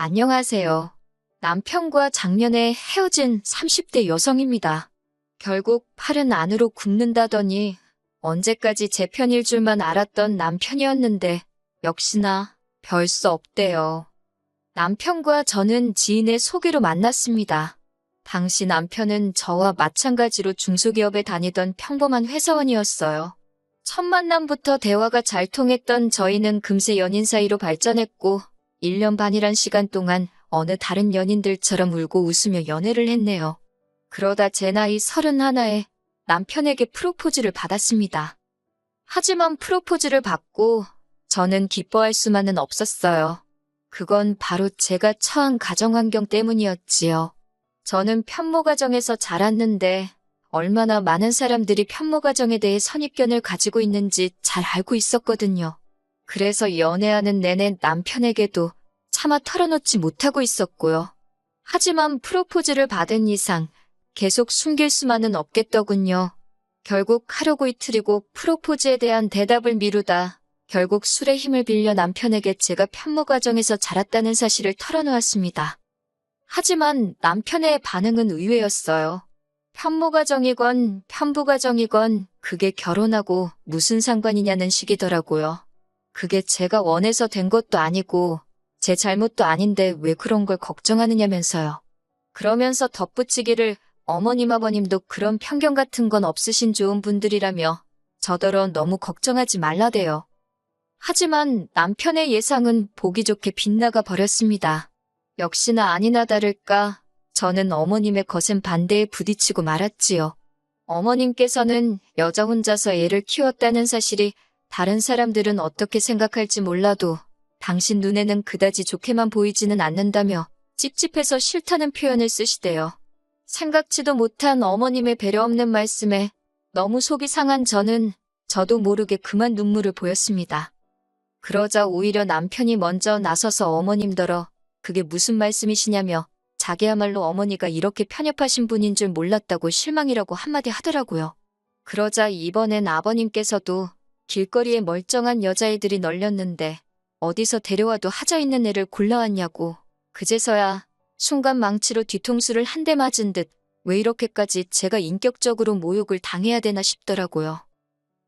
안녕하세요. 남편과 작년에 헤어진 30대 여성입니다. 결국 팔은 안으로 굽는다더니 언제까지 제 편일 줄만 알았던 남편이었는데 역시나 별 수 없대요. 남편과 저는 지인의 소개로 만났습니다. 당시 남편은 저와 마찬가지로 중소기업에 다니던 평범한 회사원이었어요. 첫 만남부터 대화가 잘 통했던 저희는 금세 연인 사이로 발전했고 1년 반이란 시간 동안 어느 다른 연인들처럼 울고 웃으며 연애를 했네요. 그러다 제 나이 31에 남편에게 프로포즈를 받았습니다. 하지만 프로포즈를 받고 저는 기뻐할 수만은 없었어요. 그건 바로 제가 처한 가정환경 때문이었지요. 저는 편모가정에서 자랐는데 얼마나 많은 사람들이 편모가정에 대해 선입견을 가지고 있는지 잘 알고 있었거든요. 그래서 연애하는 내내 남편에게도 차마 털어놓지 못하고 있었고요. 하지만 프로포즈를 받은 이상 계속 숨길 수만은 없겠더군요. 결국 하루고 이틀이고 프로포즈에 대한 대답을 미루다 결국 술의 힘을 빌려 남편에게 제가 편모가정에서 자랐다는 사실을 털어놓았습니다. 하지만 남편의 반응은 의외였어요. 편모가정이건 편부가정이건 그게 결혼하고 무슨 상관이냐는 식이더라고요. 그게 제가 원해서 된 것도 아니고 제 잘못도 아닌데 왜 그런 걸 걱정하느냐면서요. 그러면서 덧붙이기를 어머님 아버님도 그런 편견 같은 건 없으신 좋은 분들이라며 저더러 너무 걱정하지 말라대요. 하지만 남편의 예상은 보기 좋게 빗나가 버렸습니다. 역시나 아니나 다를까 저는 어머님의 거센 반대에 부딪히고 말았지요. 어머님께서는 여자 혼자서 애를 키웠다는 사실이 다른 사람들은 어떻게 생각할지 몰라도 당신 눈에는 그다지 좋게만 보이지는 않는다며 찝찝해서 싫다는 표현을 쓰시대요. 생각지도 못한 어머님의 배려 없는 말씀에 너무 속이 상한 저는 저도 모르게 그만 눈물을 보였습니다. 그러자 오히려 남편이 먼저 나서서 어머님더러 그게 무슨 말씀이시냐며 자기야말로 어머니가 이렇게 편협하신 분인 줄 몰랐다고 실망이라고 한마디 하더라고요. 그러자 이번엔 아버님께서도 길거리에 멀쩡한 여자애들이 널렸는데 어디서 데려와도 하자 있는 애를 골라왔냐고 그제서야 순간 망치로 뒤통수를 한 대 맞은 듯 왜 이렇게까지 제가 인격적으로 모욕을 당해야 되나 싶더라고요.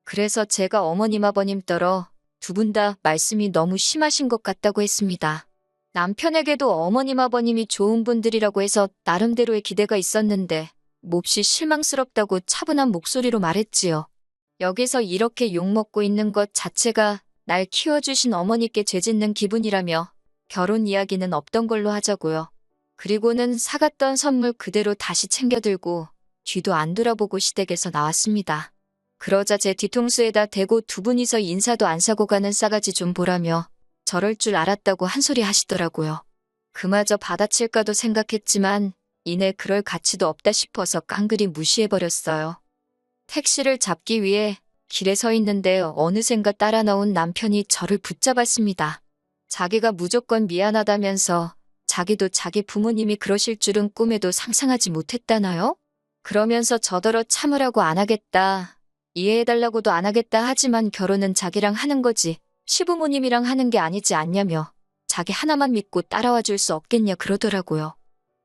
그래서 제가 어머님 아버님더러 두 분 다 말씀이 너무 심하신 것 같다고 했습니다. 남편에게도 어머님 아버님이 좋은 분들이라고 해서 나름대로의 기대가 있었는데 몹시 실망스럽다고 차분한 목소리로 말했지요. 여기서 이렇게 욕먹고 있는 것 자체가 날 키워주신 어머니께 죄짓는 기분이라며 결혼 이야기는 없던 걸로 하자고요. 그리고는 사갔던 선물 그대로 다시 챙겨들고 뒤도 안 돌아보고 시댁에서 나왔습니다. 그러자 제 뒤통수에다 대고 두 분이서 인사도 안 사고 가는 싸가지 좀 보라며 저럴 줄 알았다고 한 소리 하시더라고요. 그마저 받아칠까도 생각했지만 이내 그럴 가치도 없다 싶어서 깡그리 무시해버렸어요. 택시를 잡기 위해 길에 서 있는데 어느샌가 따라 나온 남편이 저를 붙잡았습니다. 자기가 무조건 미안하다면서 자기도 자기 부모님이 그러실 줄은 꿈에도 상상하지 못했다나요? 그러면서 저더러 참으라고 안 하겠다, 이해해달라고도 안 하겠다 하지만 결혼은 자기랑 하는 거지 시부모님이랑 하는 게 아니지 않냐며 자기 하나만 믿고 따라와 줄 수 없겠냐 그러더라고요.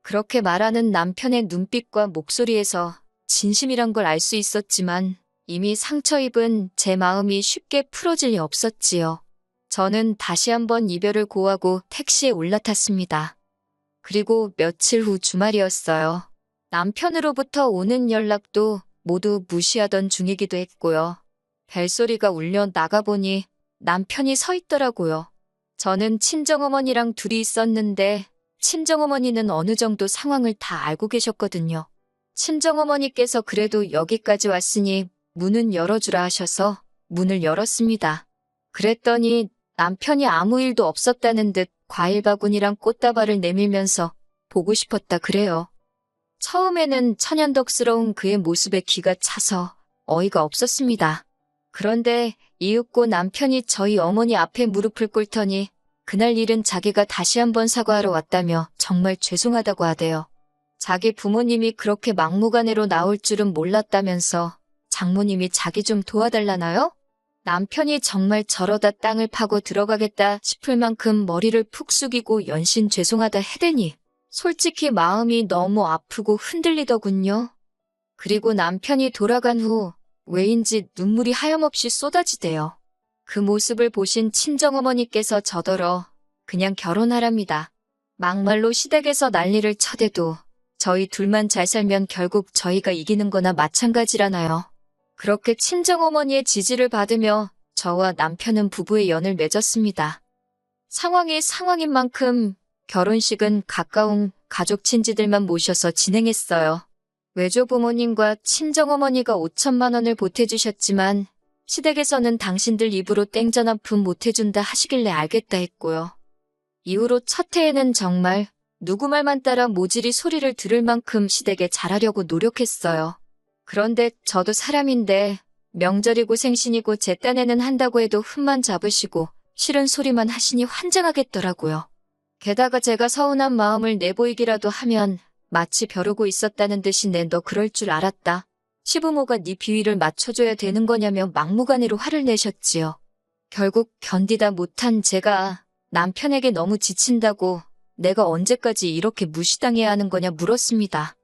그렇게 말하는 남편의 눈빛과 목소리에서 진심이란 걸 알 수 있었지만 이미 상처 입은 제 마음이 쉽게 풀어질 리 없었지요. 저는 다시 한번 이별을 고하고 택시에 올라탔습니다. 그리고 며칠 후 주말이었어요. 남편으로부터 오는 연락도 모두 무시하던 중이기도 했고요. 벨소리가 울려 나가보니 남편이 서 있더라고요. 저는 친정어머니랑 둘이 있었는데 친정어머니는 어느 정도 상황을 다 알고 계셨거든요. 친정어머니께서 그래도 여기까지 왔으니 문은 열어주라 하셔서 문을 열었습니다. 그랬더니 남편이 아무 일도 없었다는 듯 과일 바구니랑 꽃다발을 내밀면서 보고 싶었다 그래요. 처음에는 천연덕스러운 그의 모습에 기가 차서 어이가 없었습니다. 그런데 이윽고 남편이 저희 어머니 앞에 무릎을 꿇더니 그날 일은 자기가 다시 한번 사과하러 왔다며 정말 죄송하다고 하대요. 자기 부모님이 그렇게 막무가내로 나올 줄은 몰랐다면서 장모님이 자기 좀 도와달라나요? 남편이 정말 저러다 땅을 파고 들어가겠다 싶을 만큼 머리를 푹 숙이고 연신 죄송하다 해대니 솔직히 마음이 너무 아프고 흔들리더군요. 그리고 남편이 돌아간 후 왜인지 눈물이 하염없이 쏟아지대요. 그 모습을 보신 친정어머니께서 저더러 그냥 결혼하랍니다. 막말로 시댁에서 난리를 쳐대도 저희 둘만 잘 살면 결국 저희가 이기는 거나 마찬가지라나요. 그렇게 친정어머니의 지지를 받으며 저와 남편은 부부의 연을 맺었습니다. 상황이 상황인 만큼 결혼식은 가까운 가족 친지들만 모셔서 진행했어요. 외조부모님과 친정어머니가 5천만 원을 보태주셨지만 시댁에서는 당신들 입으로 땡전 한 푼 못해준다 하시길래 알겠다 했고요. 이후로 첫 해에는 정말 누구 말만 따라 모질이 소리를 들을 만큼 시댁에 잘하려고 노력했어요. 그런데 저도 사람인데 명절이고 생신이고 제 딴에는 한다고 해도 흠만 잡으시고 싫은 소리만 하시니 환장하겠더라고요. 게다가 제가 서운한 마음을 내보이기라도 하면 마치 벼르고 있었다는 듯이 너 그럴 줄 알았다. 시부모가 네 비위를 맞춰줘야 되는 거냐며 막무가내로 화를 내셨지요. 결국 견디다 못한 제가 남편에게 너무 지친다고 내가 언제까지 이렇게 무시당해야 하는 거냐 물었습니다.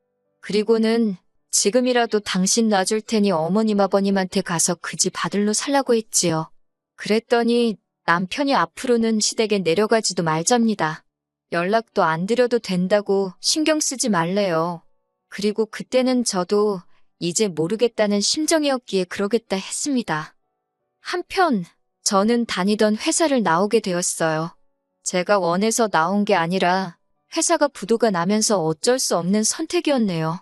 그리고는 지금이라도 당신 놔줄 테니 어머님 아버님한테 가서 그 집 아들로 살라고 했지요. 그랬더니 남편이 앞으로는 시댁에 내려가지도 말잡니다. 연락도 안 드려도 된다고 신경 쓰지 말래요. 그리고 그때는 저도 이제 모르겠다는 심정이었기에 그러겠다 했습니다. 한편 저는 다니던 회사를 나오게 되었어요. 제가 원해서 나온 게 아니라 회사가 부도가 나면서 어쩔 수 없는 선택이었네요.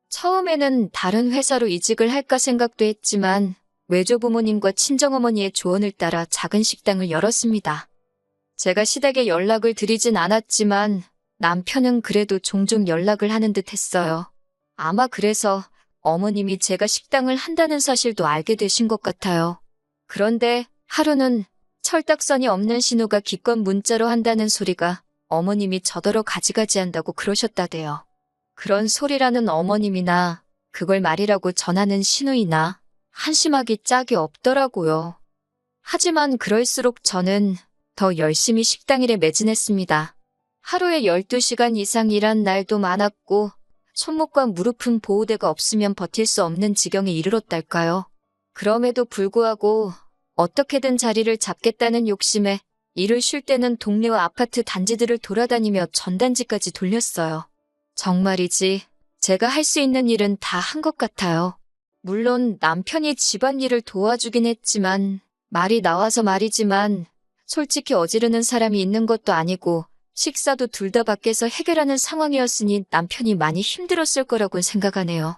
처음에는 다른 회사로 이직을 할까 생각도 했지만 외조부모님과 친정어머니의 조언을 따라 작은 식당을 열었습니다. 제가 시댁에 연락을 드리진 않았지만 남편은 그래도 종종 연락을 하는 듯 했어요. 아마 그래서 어머님이 제가 식당을 한다는 사실도 알게 되신 것 같아요. 그런데 하루는 철딱선이 없는 신호가 기껏 문자로 한다는 소리가 어머님이 저더러 가지가지 한다고 그러셨다대요. 그런 소리라는 어머님이나 그걸 말이라고 전하는 신우이나 한심하기 짝이 없더라고요. 하지만 그럴수록 저는 더 열심히 식당 일에 매진했습니다. 하루에 12시간 이상 일한 날도 많았고 손목과 무릎은 보호대가 없으면 버틸 수 없는 지경에 이르렀달까요. 그럼에도 불구하고 어떻게든 자리를 잡겠다는 욕심에 일을 쉴 때는 동네와 아파트 단지들을 돌아다니며 전단지까지 돌렸어요. 정말이지 제가 할 수 있는 일은 다 한 것 같아요. 물론 남편이 집안일을 도와주긴 했지만 말이 나와서 말이지만 솔직히 어지르는 사람이 있는 것도 아니고 식사도 둘 다 밖에서 해결하는 상황이었으니 남편이 많이 힘들었을 거라고 생각하네요.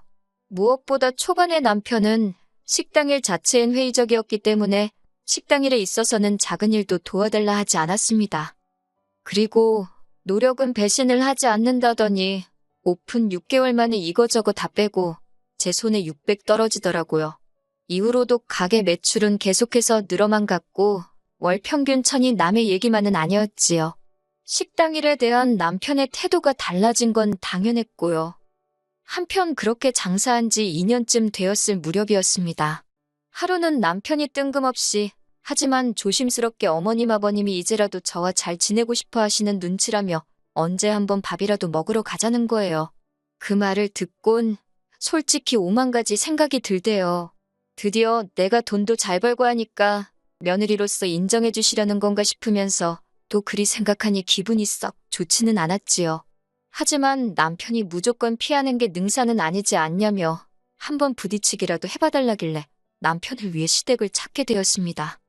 무엇보다 초반에 남편은 식당일 자체엔 회의적이었기 때문에 식당일에 있어서는 작은 일도 도와달라 하지 않았습니다. 그리고 노력은 배신을 하지 않는다더니 오픈 6개월 만에 이거저거 다 빼고 제 손에 600 떨어지더라고요. 이후로도 가게 매출은 계속해서 늘어만 갔고 월 평균 1000이 남의 얘기만은 아니었지요. 식당 일에 대한 남편의 태도가 달라진 건 당연했고요. 한편 그렇게 장사한 지 2년쯤 되었을 무렵이었습니다. 하루는 남편이 뜬금없이 하지만 조심스럽게 어머님 아버님이 이제라도 저와 잘 지내고 싶어 하시는 눈치라며 언제 한번 밥이라도 먹으러 가자는 거예요. 그 말을 듣곤 솔직히 오만 가지 생각이 들대요. 드디어 내가 돈도 잘 벌고 하니까 며느리로서 인정해 주시려는 건가 싶으면서 또 그리 생각하니 기분이 썩 좋지는 않았지요. 하지만 남편이 무조건 피하는 게 능사는 아니지 않냐며 한번 부딪히기라도 해봐달라길래 남편을 위해 시댁을 찾게 되었습니다.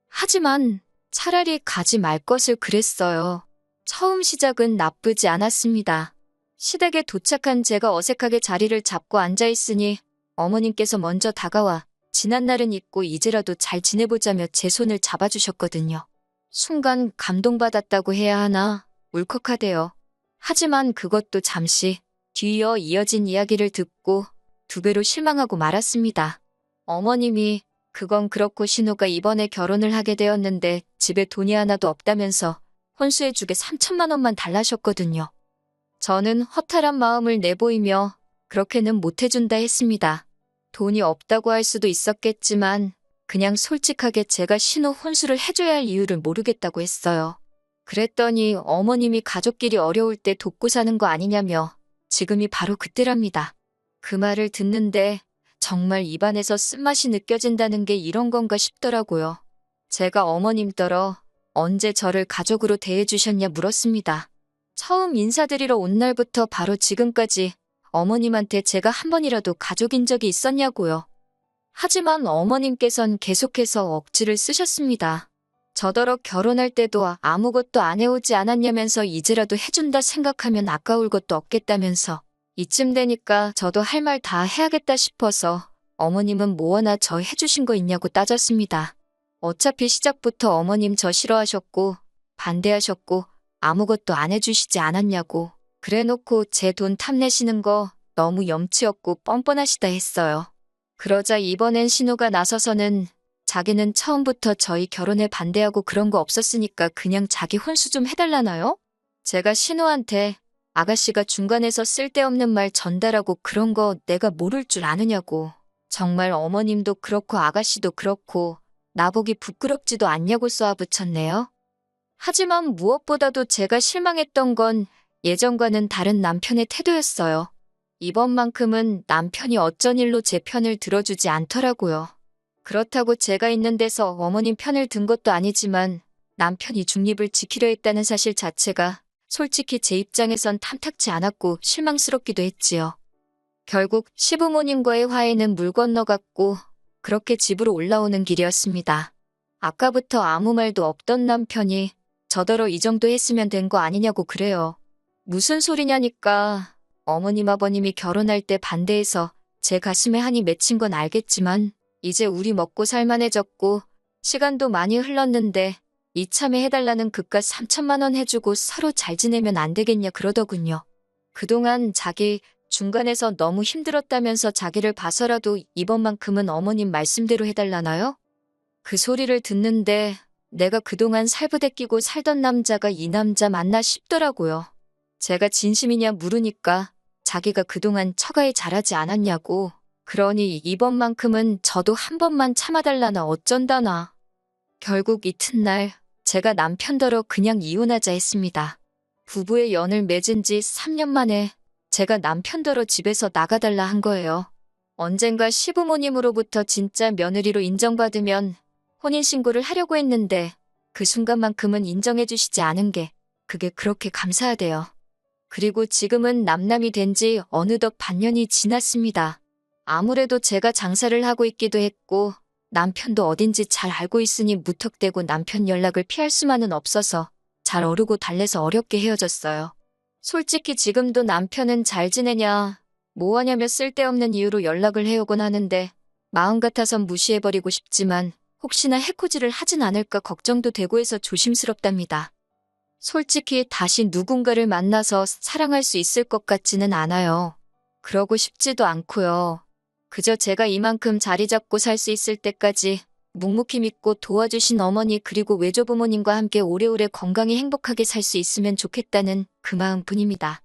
하지만 차라리 가지 말 것을 그랬어요. 처음 시작은 나쁘지 않았습니다. 시댁에 도착한 제가 어색하게 자리를 잡고 앉아있으니 어머님께서 먼저 다가와 지난 날은 잊고 이제라도 잘 지내보자며 제 손을 잡아주셨거든요. 순간 감동받았다고 해야 하나 울컥하대요. 하지만 그것도 잠시 뒤이어 이어진 이야기를 듣고 2배로 실망하고 말았습니다. 어머님이 그건 그렇고 신우가 이번에 결혼을 하게 되었는데 집에 돈이 하나도 없다면서 혼수해주게 3천만 원만 달라셨거든요. 저는 허탈한 마음을 내보이며 그렇게는 못해준다 했습니다. 돈이 없다고 할 수도 있었겠지만 그냥 솔직하게 제가 신우 혼수를 해줘야 할 이유를 모르겠다고 했어요. 그랬더니 어머님이 가족끼리 어려울 때 돕고 사는 거 아니냐며 지금이 바로 그때랍니다. 그 말을 듣는데 정말 입안에서 쓴맛이 느껴진다는 게 이런 건가 싶더라고요. 제가 어머님더러 언제 저를 가족으로 대해주셨냐 물었습니다. 처음 인사드리러 온 날부터 바로 지금까지 어머님한테 제가 한 번이라도 가족인 적이 있었냐고요. 하지만 어머님께선 계속해서 억지를 쓰셨습니다. 저더러 결혼할 때도 아무것도 안 해오지 않았냐면서 이제라도 해준다 생각하면 아까울 것도 없겠다면서 이쯤 되니까 저도 할 말 다 해야겠다 싶어서 어머님은 뭐 하나 저 해주신 거 있냐고 따졌습니다. 어차피 시작부터 어머님 저 싫어하셨고 반대하셨고 아무것도 안 해주시지 않았냐고 그래놓고 제 돈 탐내시는 거 너무 염치 없고 뻔뻔하시다 했어요. 그러자 이번엔 신우가 나서서는 자기는 처음부터 저희 결혼에 반대하고 그런 거 없었으니까 그냥 자기 혼수 좀 해달라나요? 제가 신우한테 아가씨가 중간에서 쓸데없는 말 전달하고 그런 거 내가 모를 줄 아느냐고. 정말 어머님도 그렇고 아가씨도 그렇고 나보기 부끄럽지도 않냐고 쏘아붙였네요. 하지만 무엇보다도 제가 실망했던 건 예전과는 다른 남편의 태도였어요. 이번만큼은 남편이 어쩐 일로 제 편을 들어주지 않더라고요. 그렇다고 제가 있는 데서 어머님 편을 든 것도 아니지만 남편이 중립을 지키려 했다는 사실 자체가 솔직히 제 입장에선 탐탁치 않았고 실망스럽기도 했지요. 결국 시부모님과의 화해는 물 건너갔고 그렇게 집으로 올라오는 길이었습니다. 아까부터 아무 말도 없던 남편이 저더러 이 정도 했으면 된 거 아니냐고 그래요. 무슨 소리냐니까 어머님 아버님이 결혼할 때 반대해서 제 가슴에 한이 맺힌 건 알겠지만 이제 우리 먹고 살만해졌고 시간도 많이 흘렀는데 이참에 해달라는 그깟 3천만 원 해주고 서로 잘 지내면 안 되겠냐 그러더군요. 그동안 자기 중간에서 너무 힘들었다면서 자기를 봐서라도 이번만큼은 어머님 말씀대로 해달라나요? 그 소리를 듣는데 내가 그동안 살부대 끼고 살던 남자가 이 남자 맞나 싶더라고요. 제가 진심이냐 물으니까 자기가 그동안 처가에 잘하지 않았냐고. 그러니 이번만큼은 저도 한 번만 참아달라나 어쩐다나. 결국 이튿날 제가 남편더러 그냥 이혼하자 했습니다. 부부의 연을 맺은 지 3년 만에 제가 남편더러 집에서 나가달라 한 거예요. 언젠가 시부모님으로부터 진짜 며느리로 인정받으면 혼인신고를 하려고 했는데 그 순간만큼은 인정해주시지 않은 게 그게 그렇게 감사하대요. 그리고 지금은 남남이 된 지 어느덧 반년이 지났습니다. 아무래도 제가 장사를 하고 있기도 했고 남편도 어딘지 잘 알고 있으니 무턱대고 남편 연락을 피할 수만은 없어서 잘 어르고 달래서 어렵게 헤어졌어요. 솔직히 지금도 남편은 잘 지내냐 뭐하냐며 쓸데없는 이유로 연락을 해오곤 하는데 마음 같아선 무시해버리고 싶지만 혹시나 해코지를 하진 않을까 걱정도 되고 해서 조심스럽답니다. 솔직히 다시 누군가를 만나서 사랑할 수 있을 것 같지는 않아요. 그러고 싶지도 않고요. 그저 제가 이만큼 자리 잡고 살 수 있을 때까지 묵묵히 믿고 도와주신 어머니 그리고 외조부모님과 함께 오래오래 건강히 행복하게 살 수 있으면 좋겠다는 그 마음뿐입니다.